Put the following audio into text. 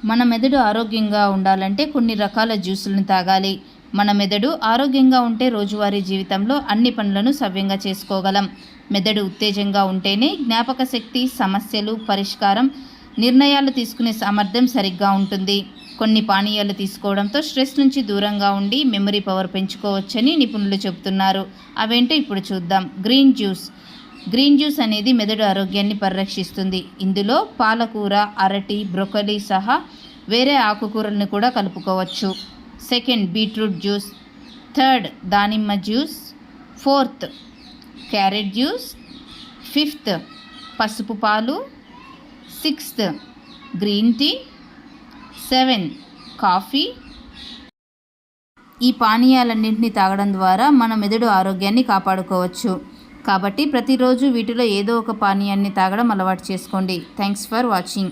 మన మెదడు ఆరోగ్యంగా ఉండాలంటే కొన్ని రకాల జ్యూసులను తాగాలి. మన మెదడు ఆరోగ్యంగా ఉంటే రోజువారీ జీవితంలో అన్ని పనులను సవ్యంగా చేసుకోగలం. మెదడు ఉత్తేజంగా ఉంటేనే జ్ఞాపక శక్తి, సమస్యలు పరిష్కారం, నిర్ణయాలు తీసుకునే సామర్థ్యం సరిగ్గా ఉంటుంది. కొన్ని పానీయాలు తీసుకోవడంతో స్ట్రెస్ నుంచి దూరంగా ఉండి మెమరీ పవర్ పెంచుకోవచ్చని నిపుణులు చెబుతున్నారు. అవేంటో ఇప్పుడు చూద్దాం. గ్రీన్ జ్యూస్ అనేది మెదడు ఆరోగ్యాన్ని పరిరక్షిస్తుంది. ఇందులో పాలకూర, అరటి, బ్రొకలీ సహా వేరే ఆకుకూరలను కూడా కలుపుకోవచ్చు. Second, beetroot juice. థర్డ్, దానిమ్మ juice. Fourth, carrot juice. Fifth, పసుపు పాలు. Sixth, green tea. 7, కాఫీ. ఈ పానీయాలన్నింటినీ తాగడం ద్వారా మన మెదడు ఆరోగ్యాన్ని కాపాడుకోవచ్చు. కాబట్టి ప్రతిరోజు వీటిలో ఏదో ఒక పానీయాన్ని తాగడం అలవాటు చేసుకోండి. Thanks for watching.